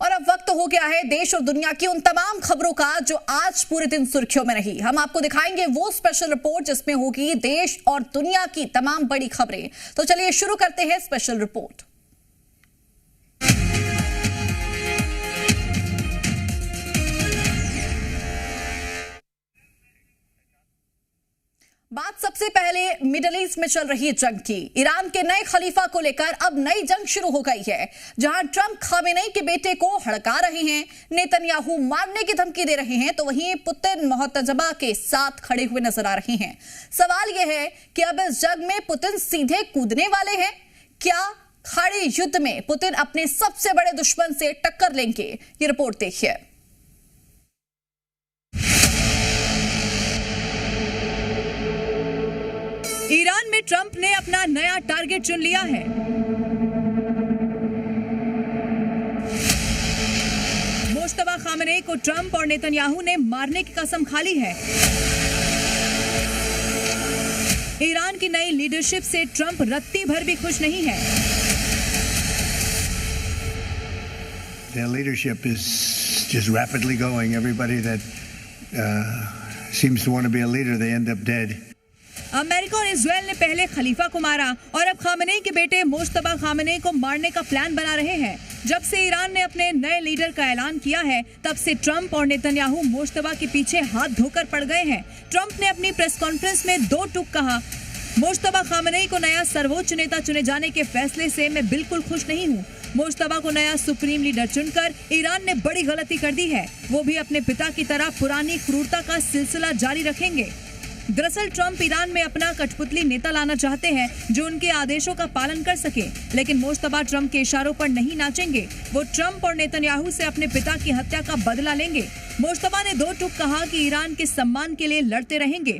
और अब वक्त हो गया है देश और दुनिया की उन तमाम खबरों का जो आज पूरे दिन सुर्खियों में रही। हम आपको दिखाएंगे वो स्पेशल रिपोर्ट जिसमें होगी देश और दुनिया की तमाम बड़ी खबरें। तो चलिए शुरू करते हैं स्पेशल रिपोर्ट। बात सबसे पहले मिडिल ईस्ट में चल रही जंग की। ईरान के नए खलीफा को लेकर अब नई जंग शुरू हो गई है, जहां ट्रंप खामेनेई के बेटे को हड़का रहे हैं, नेतन्याहू मारने की धमकी दे रहे हैं, तो वहीं पुतिन मोहतजबा के साथ खड़े हुए नजर आ रहे हैं। सवाल यह है कि अब इस जंग में पुतिन सीधे कूदने वाले हैं। क्या खड़े युद्ध में पुतिन अपने सबसे बड़े दुश्मन से टक्कर लेंगे? ये रिपोर्ट देखिए। ईरान में ट्रंप ने अपना नया टारगेट चुन लिया है। मुश्तबा खामेनेई को ट्रंप और नेतन्याहू ने मारने की कसम खा ली है। ईरान की नई लीडरशिप से ट्रंप रत्ती भर भी खुश नहीं है। Their leadership is just rapidly going. Everybody that seems to want to be a leader, they end up dead. America और इजराइल ने पहले खलीफा को मारा और अब खामेनेई के बेटे मुश्तबा खामेनेई को मारने का प्लान बना रहे हैं। जब से ईरान ने अपने नए लीडर का ऐलान किया है, तब से ट्रंप और नेतन्याहू मुश्तबा के पीछे हाथ धोकर पड़ गए हैं। ट्रंप ने अपनी प्रेस कॉन्फ्रेंस में दो टूक कहा, मुश्तबा खामेनेई को नया सर्वोच्च नेता चुने जाने के फैसले से मैं बिल्कुल खुश नहीं हूँ। मुश्तबा को नया सुप्रीम लीडर चुनकर ईरान ने बड़ी गलती कर दी है। वो भी अपने पिता की तरह पुरानी क्रूरता का सिलसिला जारी रखेंगे। दरअसल ट्रंप ईरान में अपना कठपुतली नेता लाना चाहते हैं जो उनके आदेशों का पालन कर सके, लेकिन मुश्तबा ट्रंप के इशारों पर नहीं नाचेंगे। वो ट्रंप और नेतन्याहू से अपने पिता की हत्या का बदला लेंगे। मुश्तबा ने दो टूक कहा कि ईरान के सम्मान के लिए लड़ते रहेंगे।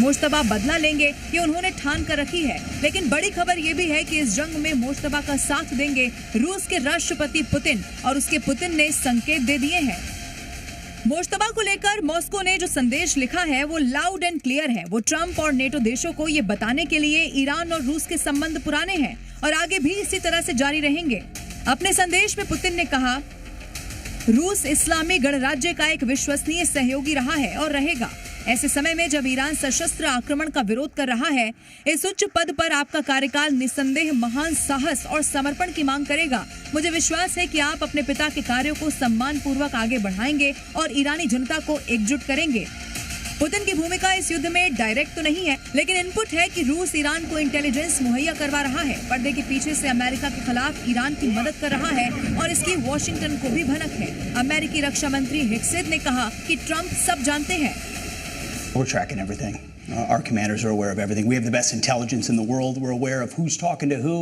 मुश्तबा बदला लेंगे, ये उन्होंने ठान कर रखी है। लेकिन बड़ी खबर ये भी है कि इस जंग में मुश्तबा का साथ देंगे रूस के राष्ट्रपति पुतिन, और उसके पुतिन ने संकेत दे दिए हैं। मुश्तबा को लेकर मॉस्को ने जो संदेश लिखा है वो लाउड एंड क्लियर है। वो ट्रंप और नेटो देशों को ये बताने के लिए ईरान और रूस के संबंध पुराने हैं और आगे भी इसी तरह से जारी रहेंगे। अपने संदेश में पुतिन ने कहा, रूस इस्लामी गणराज्य का एक विश्वसनीय सहयोगी रहा है और रहेगा। ऐसे समय में जब ईरान सशस्त्र आक्रमण का विरोध कर रहा है, इस उच्च पद पर आपका कार्यकाल निस्संदेह महान साहस और समर्पण की मांग करेगा। मुझे विश्वास है कि आप अपने पिता के कार्यों को सम्मान पूर्वक आगे बढ़ाएंगे और ईरानी जनता को एकजुट करेंगे। पुतिन की भूमिका इस युद्ध में डायरेक्ट तो नहीं है, लेकिन इनपुट है कि रूस ईरान को इंटेलिजेंस मुहैया करवा रहा है। पर्दे के पीछे से अमेरिका के खिलाफ ईरान की मदद कर रहा है और इसकी वॉशिंगटन को भी भनक है। अमेरिकी रक्षा मंत्री हेक्सेट ने कहा कि ट्रंप सब जानते हैं। We're tracking everything. Our commanders are aware of everything. We have the best intelligence in the world. We're aware of who's talking to who,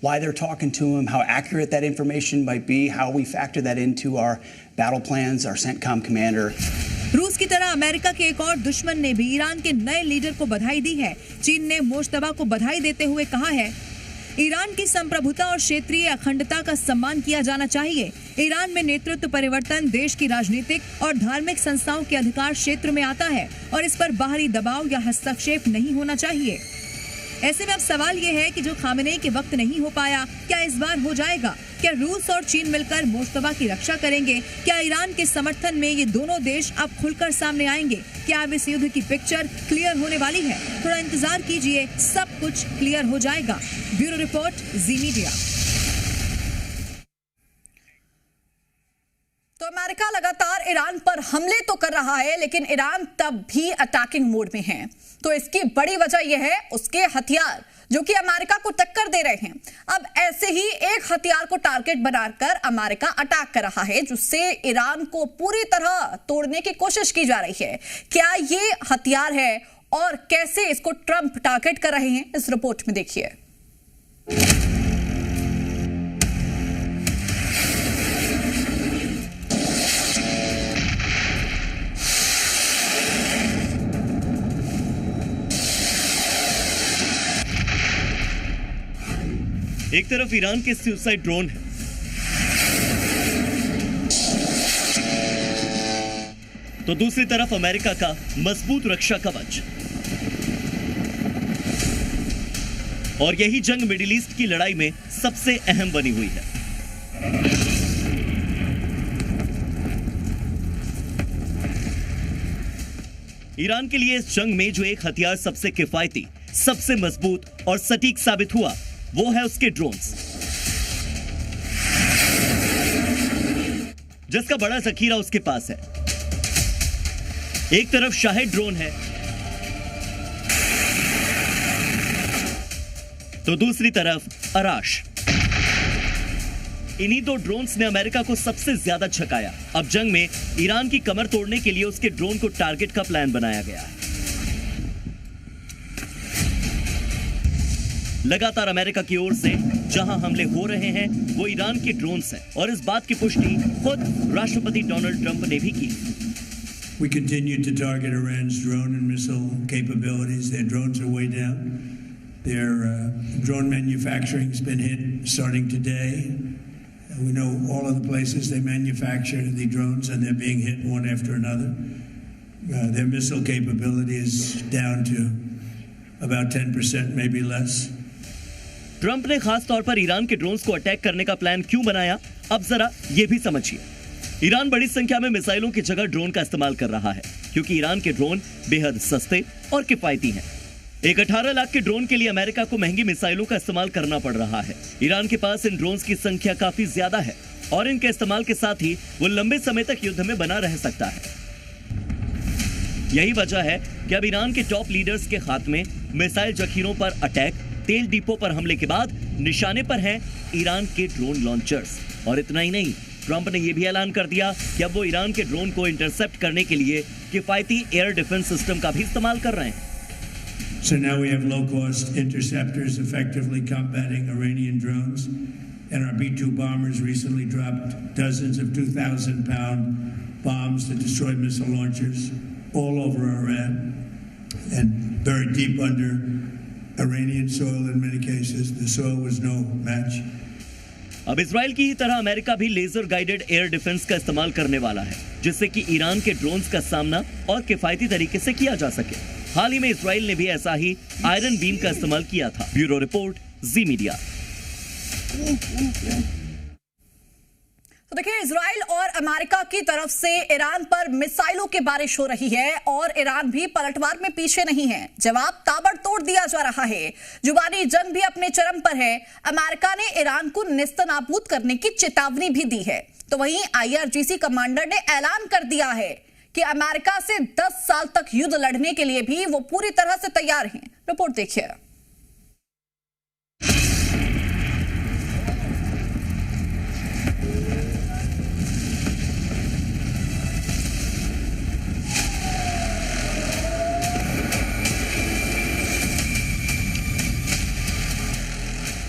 why they're talking to them, how accurate that information might be, how we factor that into our battle plans, our CENTCOM commander. रूस की तरह America के एक और दुश्मन ने भी Iran के नए लीडर को बधाई दी है। चीन ने मुश्तबा को बधाई देते हुए कहा है, ईरान की संप्रभुता और क्षेत्रीय अखंडता का सम्मान किया जाना चाहिए। ईरान में नेतृत्व परिवर्तन देश की राजनीतिक और धार्मिक संस्थाओं के अधिकार क्षेत्र में आता है और इस पर बाहरी दबाव या हस्तक्षेप नहीं होना चाहिए। ऐसे में अब सवाल ये है कि जो खामेनेई के वक्त नहीं हो पाया, क्या इस बार हो जाएगा? क्या रूस और चीन मिलकर मुश्तबा की रक्षा करेंगे? क्या ईरान के समर्थन में ये दोनों देश अब खुलकर सामने आएंगे? क्या अब इस युद्ध की पिक्चर क्लियर होने वाली है? थोड़ा इंतजार कीजिए, सब कुछ क्लियर हो जाएगा। ब्यूरो रिपोर्ट, जी मीडिया। तो अमेरिका लगातार ईरान पर हमले तो कर रहा है, लेकिन ईरान तब भी अटैकिंग मोड में है। तो इसकी बड़ी वजह यह है उसके हथियार जो कि अमेरिका को टक्कर दे रहे हैं। अब ऐसे ही एक हथियार को टारगेट बनाकर अमेरिका अटैक कर रहा है, जिससे ईरान को पूरी तरह तोड़ने की कोशिश की जा रही है। क्या ये हथियार है और कैसे इसको ट्रंप टारगेट कर रहे हैं, इस रिपोर्ट में देखिए। एक तरफ ईरान के सुसाइड ड्रोन है, तो दूसरी तरफ अमेरिका का मजबूत रक्षा कवच। और यही जंग मिडिल ईस्ट की लड़ाई में सबसे अहम बनी हुई है। ईरान के लिए इस जंग में जो एक हथियार सबसे किफायती, सबसे मजबूत और सटीक साबित हुआ, वो है उसके ड्रोन्स, जिसका बड़ा जखीरा उसके पास है। एक तरफ शाहिद ड्रोन है, तो दूसरी तरफ अराश। इन्हीं दो ड्रोन्स ने अमेरिका को सबसे ज्यादा झकाया। अब जंग में ईरान की कमर तोड़ने के लिए उसके ड्रोन को टारगेट का प्लान बनाया गया है। लगातार अमेरिका की ओर से जहां हमले हो रहे हैं वो ईरान के ड्रोन्स हैं, और इस बात की पुष्टि खुद राष्ट्रपति डोनाल्ड ट्रंप ने भी की। We continue to target Iran's drone and missile capabilities. Their drones are way down. Their drone manufacturing has been hit starting today. We know all of the places they manufacture the drones, and they're being hit one after another. Their missile capability is down to about 10%, maybe less. Trump ने खास तौर पर Iran के drones को attack करने का plan क्यों बनाया, अब जरा ये भी समझिए। ईरान बड़ी संख्या में मिसाइलों की जगह ड्रोन का इस्तेमाल कर रहा है, क्योंकि ईरान के ड्रोन बेहद सस्ते और किफायती हैं। एक 18 लाख के ड्रोन के लिए अमेरिका को महंगी मिसाइलों का इस्तेमाल करना पड़ रहा है। ईरान के पास इन ड्रोन्स की संख्या काफी ज्यादा है, और इनके इस्तेमाल के साथ ही वो लंबे समय तक युद्ध में बना रह सकता है। यही वजह है कि अब ईरान के टॉप लीडर्स के खात्मे, मिसाइल जखीरों पर अटैक, तेल डिपो पर हमले के बाद निशाने पर हैं ईरान के ड्रोन लॉन्चर्स। और इतना ही नहीं, ट्रंप ने यह भी ऐलान कर दिया कि अब वो ईरान के ड्रोन को इंटरसेप्ट करने के लिए किफायती एयर डिफेंस सिस्टम का भी इस्तेमाल कर रहे हैं। So now we have low-cost interceptors effectively combating Iranian drones, and our B-2 bombers recently dropped dozens of 2,000-pound bombs to destroy missile launchers all over Iran and buried deep under Iranian soil in many cases. The soil was no match. अब Israel की ही तरह America भी laser guided air defence का इस्तेमाल करने वाला है, जिससे कि ईरान के ड्रोन्स का सामना और किफायती तरीके से किया जा सके। हाल ही में इजराइल ने भी ऐसा ही आयरन बीम का इस्तेमाल किया था। ब्यूरो रिपोर्ट, जी मीडिया। तो देखिए, इजराइल और अमेरिका की तरफ से ईरान पर मिसाइलों की बारिश हो रही है, और ईरान भी पलटवार में पीछे नहीं है। जवाब ताबड़तोड़ दिया जा रहा है। जुबानी जंग भी अपने चरम पर है। अमेरिका ने ईरान को नेस्तनाबूद करने की चेतावनी भी दी है। तो वहीं IRGC कमांडर ने ऐलान कर दिया है कि अमेरिका से 10 साल तक युद्ध लड़ने के लिए भी वो पूरी तरह से तैयार हैं। रिपोर्ट देखिए।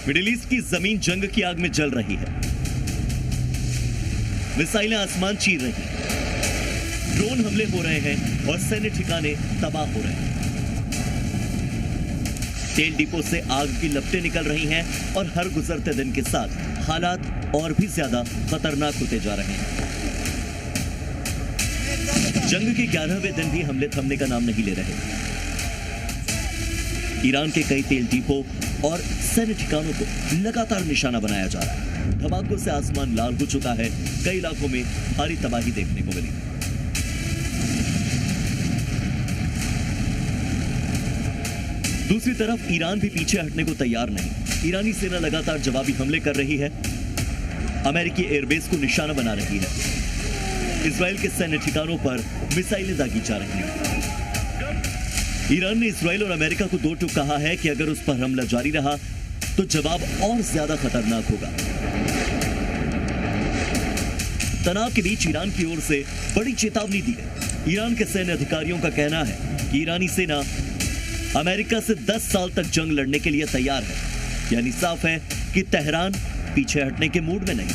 मिडिल ईस्ट की जमीन जंग की आग में जल रही है। मिसाइलें आसमान चीर रही हैं, ड्रोन हमले हो रहे हैं और सैन्य ठिकाने तबाह हो रहे हैं। तेल डिपो से आग की लपटें निकल रही हैं, और हर गुजरते दिन के साथ हालात और भी ज्यादा खतरनाक होते जा रहे हैं। जंग के 11वें दिन भी हमले थमने का नाम नहीं ले रहे। ईरान के कई तेल डिपो और सैन्य ठिकानों को लगातार निशाना बनाया जा रहा है। धमाकों से आसमान लाल हो चुका है। कई इलाकों में भारी तबाही देखने को मिली। दूसरी तरफ ईरान भी पीछे हटने को तैयार नहीं। ईरानी सेना लगातार जवाबी हमले कर रही है, अमेरिकी एयरबेस को निशाना बना रही है। इजराइल के सैन्य ठिकानों पर मिसाइलें दागी जा रही हैं। ईरान ने इजराइल और अमेरिका को दो टूक कहा है कि अगर उस पर हमला जारी रहा तो जवाब और ज्यादा खतरनाक होगा। तनाव के बीच ईरान की ओर से बड़ी चेतावनी दी है। ईरान के सैन्य अधिकारियों का कहना है कि ईरानी सेना अमेरिका से 10 साल तक जंग लड़ने के लिए तैयार है। यानी साफ है कि तेहरान पीछे हटने के मूड में नहीं।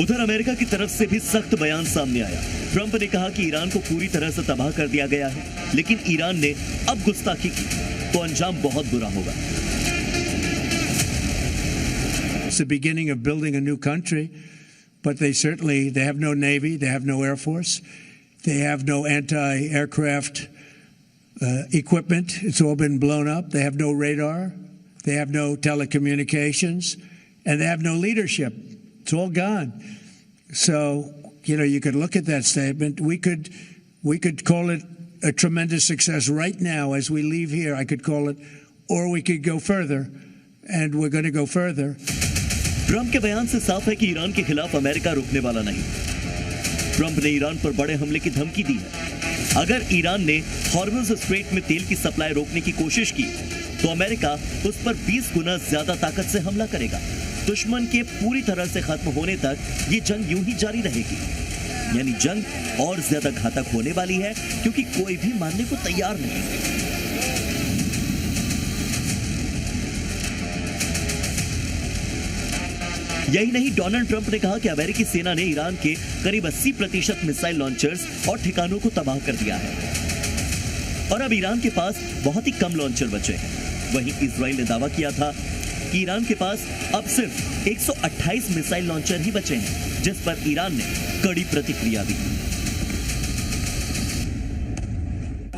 उधर अमेरिका की तरफ से भी सख्त बयान सामने आया। ट्रंप ने कहा कि ईरान को पूरी तरह से तबाह कर दिया गया है, लेकिन ईरान ने अब गुस्ताखी की तो अंजाम बहुत बुरा होगा। It's the beginning of building a new country, but they have no navy, they have no air force, they have no anti-aircraft equipment. It's all been blown up. They have no radar, they have no telecommunications, and they have no leadership. It's all gone. So, you could look at that statement. We could call it a tremendous success right now as we leave here. I could call it, or we could go further, and we're going to go further. Trump के बयान से साफ है कि Iran के खिलाफ America रुकने वाला नहीं। ट्रंप ने ईरान पर बड़े हमले की धमकी दी है। अगर ईरान ने हॉर्मुज़ स्ट्रेट में तेल की सप्लाई रोकने की कोशिश की तो अमेरिका उस पर 20 गुना ज्यादा ताकत से हमला करेगा। दुश्मन के पूरी तरह से खत्म होने तक ये जंग यूं ही जारी रहेगी। यानी जंग और ज्यादा घातक होने वाली है, क्योंकि कोई भी मानने को तैयार नहीं है। यही नहीं, डोनाल्ड ट्रंप ने कहा कि अमेरिकी सेना ने ईरान के करीब 80% मिसाइल लॉन्चर्स और ठिकानों को तबाह कर दिया है और अब ईरान के पास बहुत ही कम लॉन्चर बचे हैं। वहीं इजराइल ने दावा किया था कि ईरान के पास अब सिर्फ 128 मिसाइल लॉन्चर ही बचे हैं, जिस पर ईरान ने कड़ी प्रतिक्रिया दी।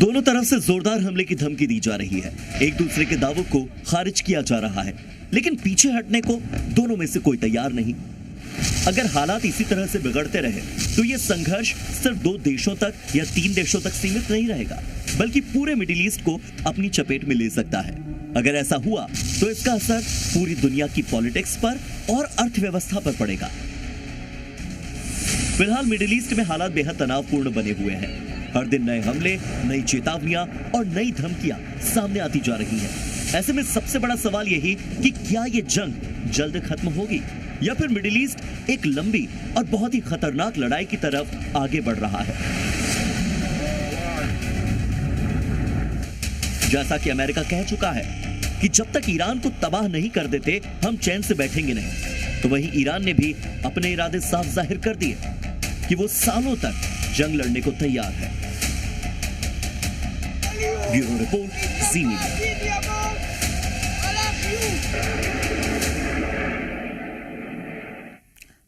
दोनों तरफ से जोरदार हमले की धमकी दी जा रही है, एक दूसरे के दावों को खारिज किया जा रहा है, लेकिन पीछे हटने को दोनों में से कोई तैयार नहीं। अगर हालात इसी तरह से बिगड़ते रहे तो ये संघर्ष सिर्फ 2 देशों तक या 3 देशों तक सीमित नहीं रहेगा, बल्कि पूरे मिडिल ईस्ट को अपनी चपेट में ले सकता है। अगर ऐसा हुआ तो इसका असर पूरी दुनिया की पॉलिटिक्स पर और अर्थव्यवस्था पर पड़ेगा। फिलहाल मिडिल ईस्ट में हालात बेहद तनावपूर्ण बने हुए हैं। हर दिन नए हमले, नई चेतावनियां और नई धमकियां सामने आती जा रही हैं। ऐसे में सबसे बड़ा सवाल यही कि क्या ये जंग जल्द खत्म होगी या फिर मिडिल ईस्ट एक लंबी और बहुत ही खतरनाक लड़ाई की तरफ आगे बढ़ रहा है। जैसा कि अमेरिका कह चुका है कि जब तक ईरान को तबाह नहीं कर देते हम चैन से बैठेंगे नहीं, तो वहीं ईरान ने भी अपने इरादे साफ जाहिर कर दिए कि वो सालों तक जंग लड़ने को तैयार है। ब्यूरो रिपोर्ट, जी मीडिया।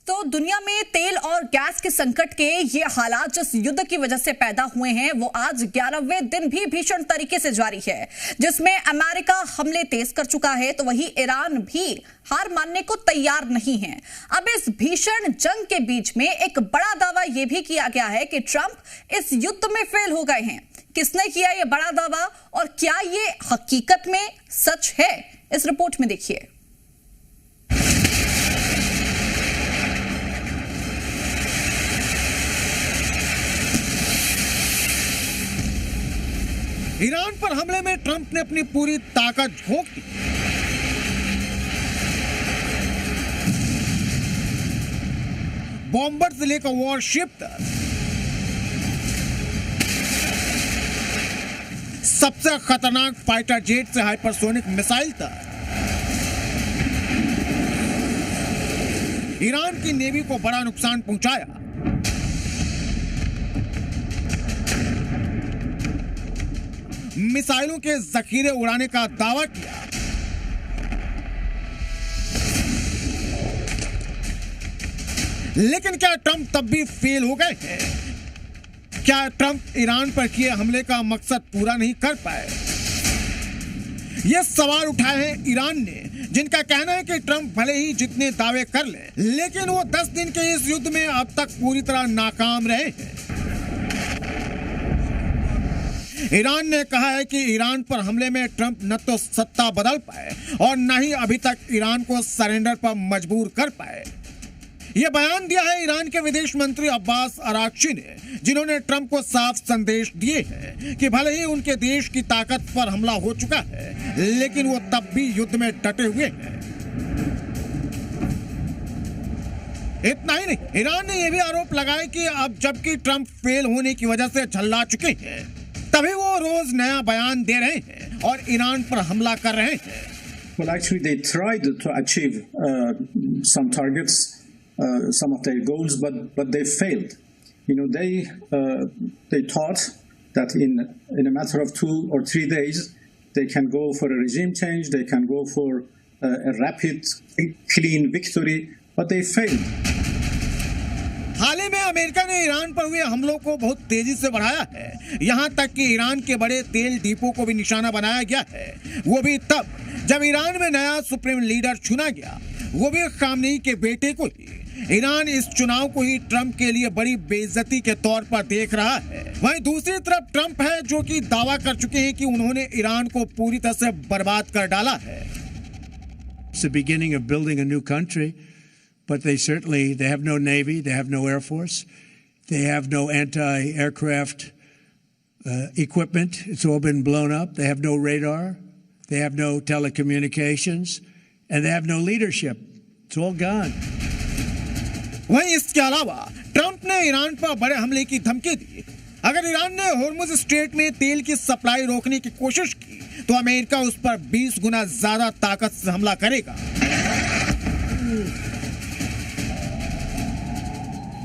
तो दुनिया में तेल और गैस के संकट के ये हालात जिस युद्ध की वजह से पैदा हुए हैं वो आज 11वें दिन भी भीषण तरीके से जारी है, जिसमें अमेरिका हमले तेज कर चुका है तो वहीं ईरान भी हार मानने को तैयार नहीं है। अब इस भीषण जंग के बीच में एक बड़ा दावा यह भी किया गया है कि ट्रंप इस युद्ध में फेल हो गए हैं। किसने किया यह बड़ा दावा और क्या ये हकीकत में सच है, इस रिपोर्ट में देखिए। ईरान पर हमले में ट्रंप ने अपनी पूरी ताकत झोंक दी। बॉम्बर से लेकर वॉरशिप तक सबसे खतरनाक फाइटर जेट से हाइपरसोनिक मिसाइल तक ईरान की नेवी को बड़ा नुकसान पहुंचाया। मिसाइलों के जखीरे उड़ाने का दावा किया। लेकिन क्या ट्रंप तब भी फेल हो गए हैं? क्या ट्रंप ईरान पर किए हमले का मकसद पूरा नहीं कर पाए? यह सवाल उठाए हैं ईरान ने, जिनका कहना है कि ट्रंप भले ही जितने दावे कर ले, लेकिन वो 10 दिन के इस युद्ध में अब तक पूरी तरह नाकाम रहे हैं। ईरान ने कहा है कि ईरान पर हमले में ट्रंप न तो सत्ता बदल पाए और न ही अभी तक ईरान को सरेंडर पर मजबूर कर पाए। यह बयान दिया है ईरान के विदेश मंत्री अब्बास अराक्ची ने, जिन्होंने ट्रंप को साफ संदेश दिए हैं कि भले ही उनके देश की ताकत पर हमला हो चुका है, लेकिन वो तब भी युद्ध में डटे हुए हैं। इतना ही नहीं, ईरान ने यह भी आरोप लगाया कि अब जबकि ट्रंप फेल होने की वजह से झल्ला चुके हैं, तभी वो रोज नया बयान दे रहे हैं और ईरान पर हमला कर रहे हैं। Well, actually, they tried to achieve some targets, some of their goals, but they failed. You know, they thought that in a matter of 2 or 3 days, they can go for a regime change, they can go for a rapid, clean victory, but they failed. हाल ही में America ने Iran पर हुए हमलों को बहुत तेजी से बढ़ाया है। यहां तक कि ईरान के बड़े तेल डिपो को भी निशाना बनाया गया है, वो भी तब जब ईरान में नया सुप्रीम लीडर चुना गया, वो भी खामनेई के बेटे को ही। ईरान इस चुनाव को ही ट्रंप के लिए बड़ी बेइज्जती के तौर पर देख रहा है। वहीं दूसरी तरफ ट्रंप है जो कि दावा कर चुके हैं कि उन्होंने ईरान को पूरी तरह से बर्बाद कर डाला है। It's the beginning of building a new country. But they have no Navy, they have no Air Force, they have no anti-aircraft equipment. It's all been blown up. They have no radar, they have no telecommunications, and they have no leadership. It's all gone. वहीं इसके अलावा Trump ने Iran पर बड़े हमले की धमकी दी। अगर ईरान ने होर्मुज स्ट्रेट में तेल की सप्लाई रोकने की कोशिश की, तो अमेरिका उस पर 20 गुना ज्यादा ताकत से हमला करेगा।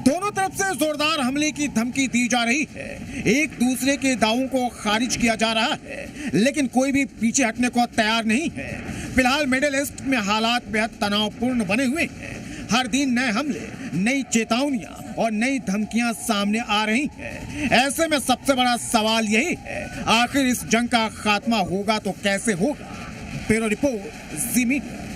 दोनों तरफ से जोरदार हमले की धमकी दी जा रही है। एक दूसरे के दावों को खारिज किया जा रहा है, लेकिन कोई भी पीछे हटने को तैयार नहीं है। फिलहाल मिडिल ईस्ट में हालात बेहद तनावपूर्ण बने हुए हैं। हर दिन नए हमले, नई चेतावनियां और नई धमकियां सामने आ रही हैं। ऐसे में सबसे बड़ा सवाल यही है, आखिर इस जंग का खात्मा होगा तो कैसे होगा? ब्यूरो रिपोर्ट, जी मीडिया।